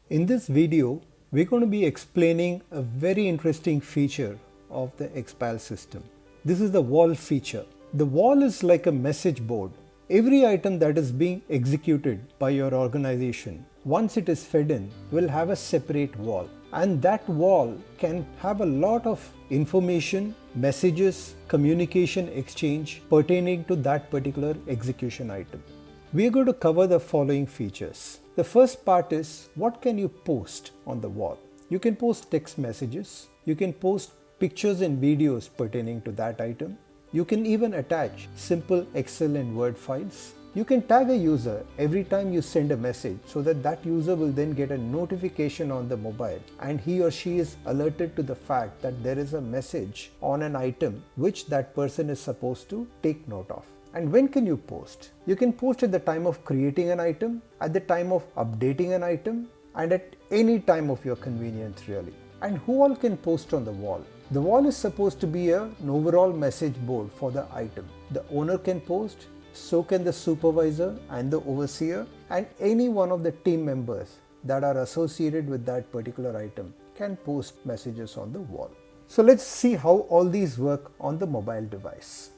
In this video, we're going to be explaining a very interesting feature of the Expal system. This is the wall feature. The wall is like a message board. Every item that is being executed by your organization, once it is fed in, will have a separate wall. And that wall can have a lot of information, messages, communication exchange pertaining to that particular execution item. We are going to cover the following features. The first part is, what can you post on the wall? You can post text messages, you can post pictures and videos pertaining to that item. You can even attach simple Excel and Word files. You can tag a user every time you send a message so that that user will then get a notification on the mobile and he or she is alerted to the fact that there is a message on an item which that person is supposed to take note of. And when can you post? You can post at the time of creating an item, at the time of updating an item, and at any time of your convenience really. And who all can post on the wall? The wall is supposed to be an overall message board for the item. The owner can post, so can the supervisor and the overseer, and any one of the team members that are associated with that particular item can post messages on the wall. So let's see how all these work on the mobile device.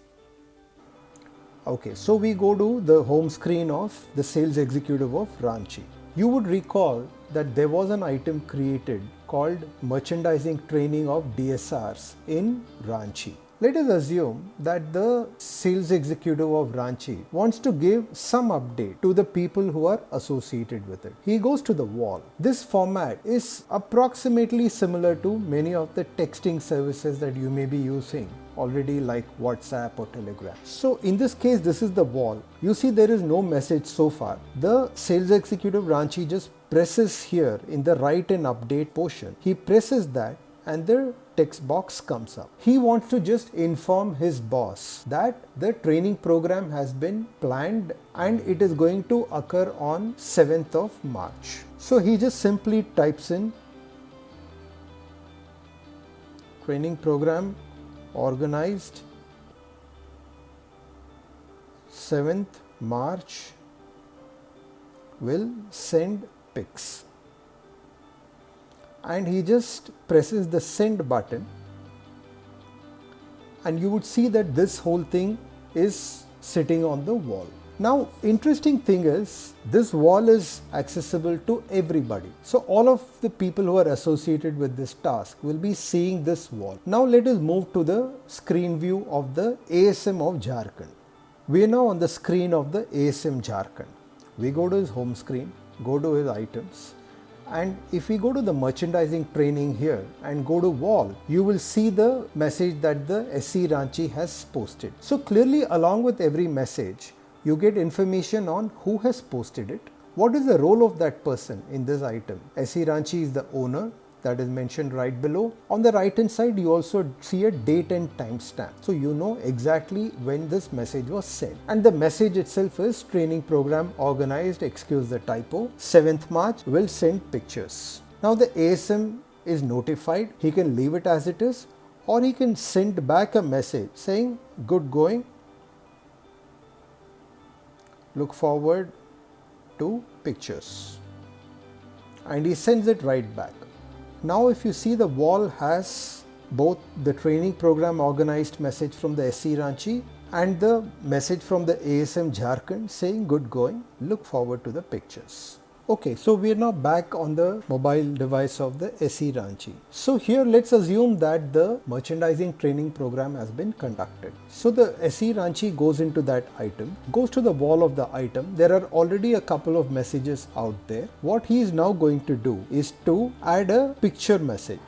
Okay, so we go to the home screen of the sales executive of Ranchi. You would recall that there was an item created called merchandising training of DSRs in Ranchi. Let us assume that the sales executive of Ranchi wants to give some update to the people who are associated with it. He goes to the wall. This format is approximately similar to many of the texting services that you may be using already, like WhatsApp or Telegram. So in this case, this is the wall. You see there is no message so far. The sales executive Ranchi just presses here in the write and update portion. He presses that and the text box comes up. He wants to just inform his boss that the training program has been planned and it is going to occur on 7th of March. So he just simply types in training program organized 7th March, will send pics. And he just presses the send button and you would see that this whole thing is sitting on the wall. Now, interesting thing is this wall is accessible to everybody. So all of the people who are associated with this task will be seeing this wall. Now let us move to the screen view of the ASM of Jharkhand. We are now on the screen of the ASM Jharkhand. We go to his home screen, go to his items. And if we go to the merchandising training here and go to wall, you will see the message that the SC Ranchi has posted. So clearly, along with every message, you get information on who has posted it, what is the role of that person in this item. SC Ranchi is the owner, that is mentioned right below. On the right hand side, you also see a date and time stamp. So you know exactly when this message was sent. And the message itself is training program organized, excuse the typo, 7th March, will send pictures. Now the ASM is notified. He can leave it as it is, or he can send back a message saying, good going, look forward to pictures. And he sends it right back. Now if you see, the wall has both the training program organized message from the SC Ranchi and the message from the ASM Jharkhand saying good going, look forward to the pictures. Okay, so we are now back on the mobile device of the SC Ranchi. So here let's assume that the merchandising training program has been conducted. So the SC Ranchi goes into that item, goes to the wall of the item. There are already a couple of messages out there. What he is now going to do is to add a picture message.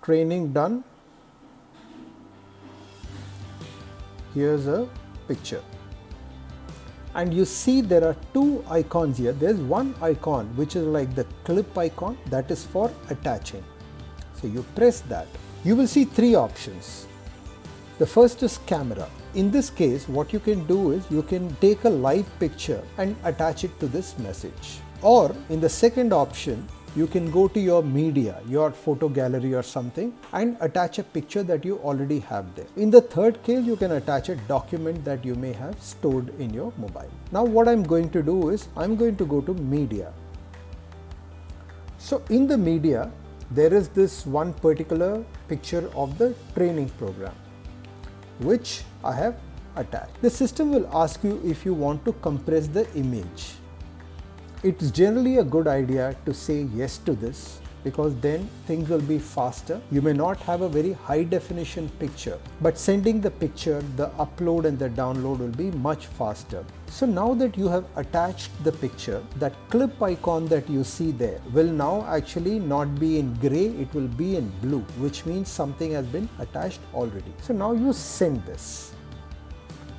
Training done. Here's a picture. And you see there are two icons here. There's one icon which is like the clip icon, that is for attaching. So you press that. You will see three options. The first is camera. In this case, what you can do is you can take a live picture and attach it to this message. Or in the second option, you can go to your media, your photo gallery or something, and attach a picture that you already have there. In the third case, you can attach a document that you may have stored in your mobile. Now what I'm going to do is I'm going to go to media. So in the media, there is this one particular picture of the training program, which I have attached. The system will ask you if you want to compress the image. It's generally a good idea to say yes to this, because then things will be faster. You may not have a very high definition picture, but sending the picture, the upload and the download will be much faster. So now that you have attached the picture, that clip icon that you see there will now actually not be in gray, it will be in blue, which means something has been attached already. So now you send this.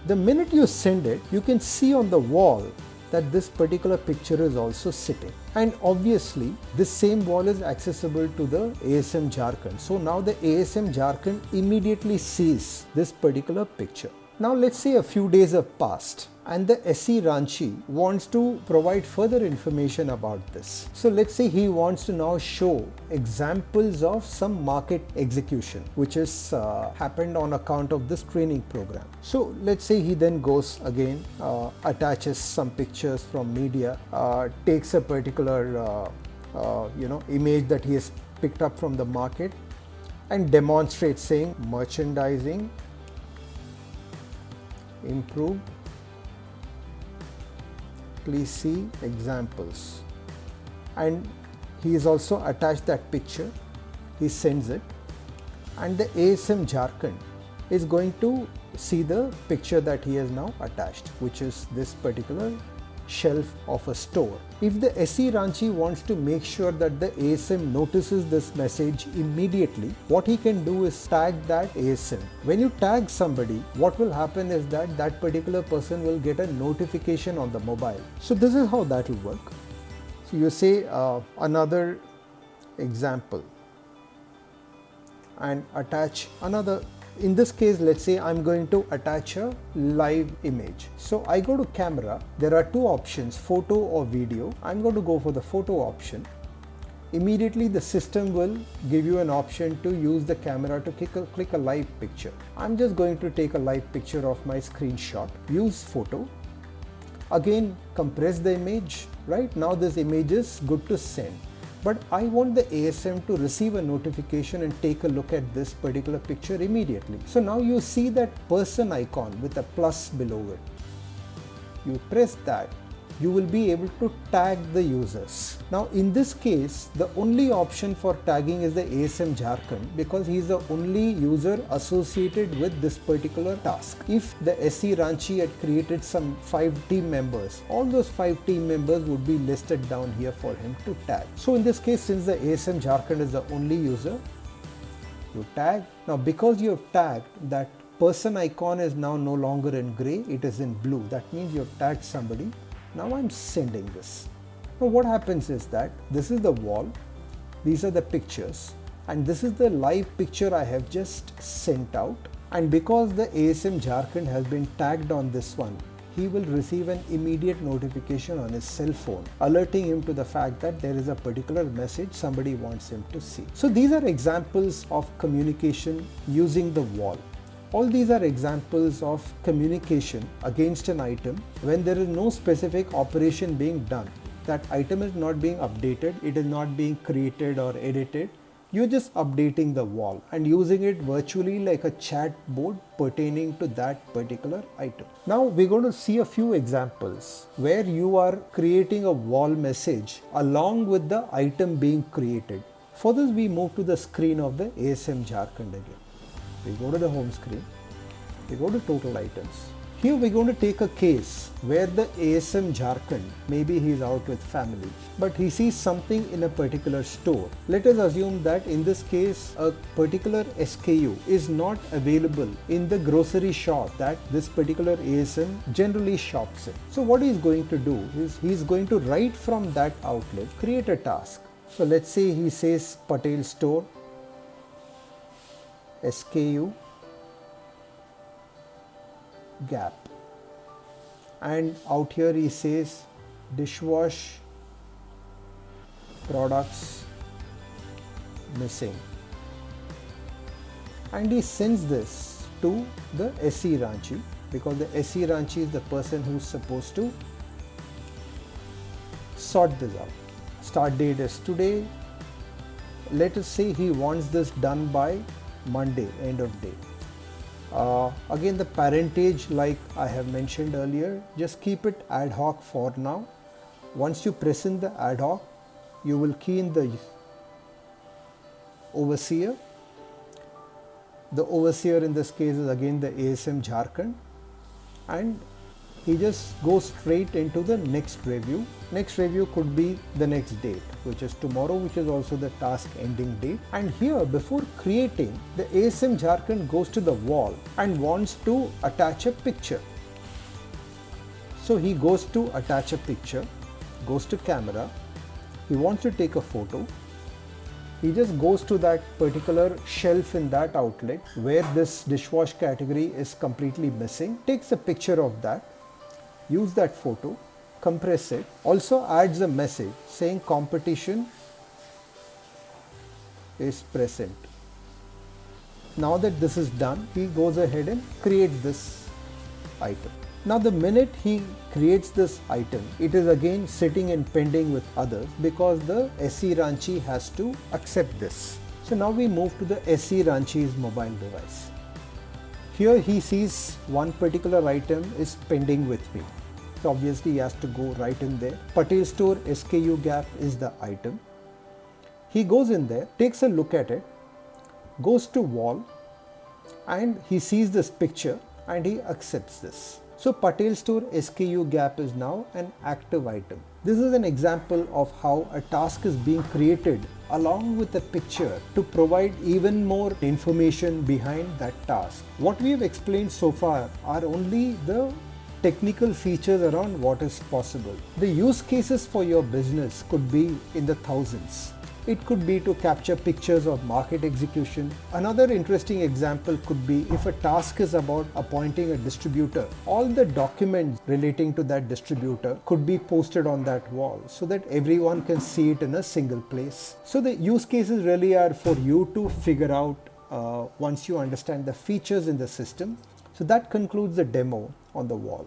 The minute you send it, you can see on the wall that this particular picture is also sitting, and obviously this same wall is accessible to the ASM Jharkhand. So now the ASM Jharkhand immediately sees this particular picture. Now let's say a few days have passed and the SE Ranchi wants to provide further information about this. So let's say he wants to now show examples of some market execution which has happened on account of this training program. So let's say he then goes again, attaches some pictures from media, takes a particular image that he has picked up from the market and demonstrates, saying merchandising improved, please see examples, and he has also attached that picture. He sends it, and the ASM Jharkhand is going to see the picture that he has now attached, which is this particular shelf of a store. If the SE Ranchi wants to make sure that the ASM notices this message immediately, what he can do is tag that ASM. When you tag somebody, what will happen is that that particular person will get a notification on the mobile. So this is how that will work. So you say another example and attach another. In this case, let's say I'm going to attach a live image. So I go to camera, there are two options, photo or video. I'm going to go for the photo option. Immediately the system will give you an option to use the camera to click a live picture. I'm just going to take a live picture of my screenshot, use photo. Again, compress the image, right? Now this image is good to send. But I want the ASM to receive a notification and take a look at this particular picture immediately. So now you see that person icon with a plus below it. You press that, you will be able to tag the users. Now in this case, the only option for tagging is the ASM Jharkhand, because he is the only user associated with this particular task. If the SE Ranchi had created some 5 team members, all those 5 team members would be listed down here for him to tag. So in this case, since the ASM Jharkhand is the only user, you tag. Now because you have tagged, that person icon is now no longer in gray, it is in blue. That means you have tagged somebody. Now I'm sending this. Now what happens is that this is the wall, these are the pictures, and this is the live picture I have just sent out. And because the ASM Jharkhand has been tagged on this one, he will receive an immediate notification on his cell phone, alerting him to the fact that there is a particular message somebody wants him to see. So these are examples of communication using the wall. All these are examples of communication against an item when there is no specific operation being done. That item is not being updated, it is not being created or edited. You're just updating the wall and using it virtually like a chat board pertaining to that particular item. Now we're going to see a few examples where you are creating a wall message along with the item being created. For this, we move to the screen of the ASM Jharkhand again. We go to the home screen, we go to total items. Here we're going to take a case where the ASM Jharkhand, maybe he's out with family, but he sees something in a particular store. Let us assume that in this case, a particular SKU is not available in the grocery shop that this particular ASM generally shops in. So what he's going to do is he's going to write from that outlet, create a task. So let's say he says Patel store, SKU, Gap, and out here he says dishwash products missing, and he sends this to the SE Ranchi, because the SE Ranchi is the person who's supposed to sort this out. Start date is today. Let us say he wants this done by Monday, end of day. Again, the parentage, like I have mentioned earlier, just keep it ad hoc for now. Once you press in the ad hoc, you will key in the overseer. The overseer in this case is again the ASM Jharkhand, and he just goes straight into the next review. Next review could be the next date, which is tomorrow, which is also the task ending date. And here, before creating, the ASM Jharkhand goes to the wall and wants to attach a picture. So he goes to attach a picture, goes to camera, he wants to take a photo. He just goes to that particular shelf in that outlet where this dishwash category is completely missing, takes a picture of that, use that photo, compress it, also adds a message saying competition is present. Now that this is done, he goes ahead and creates this item. Now the minute he creates this item, it is again sitting and pending with others because the SE Ranchi has to accept this. So now we move to the SE Ranchi's mobile device. Here he sees one particular item is pending with me. So obviously he has to go right in there. Patel Store SKU gap is the item. He goes in there, takes a look at it, goes to wall, and he sees this picture and he accepts this. So Patel Store SKU gap is now an active item. This is an example of how a task is being created along with a picture to provide even more information behind that task. What we have explained so far are only the technical features around what is possible. The use cases for your business could be in the thousands. It could be to capture pictures of market execution. Another interesting example could be if a task is about appointing a distributor, all the documents relating to that distributor could be posted on that wall so that everyone can see it in a single place. So the use cases really are for you to figure out once you understand the features in the system. So that concludes the demo on the wall.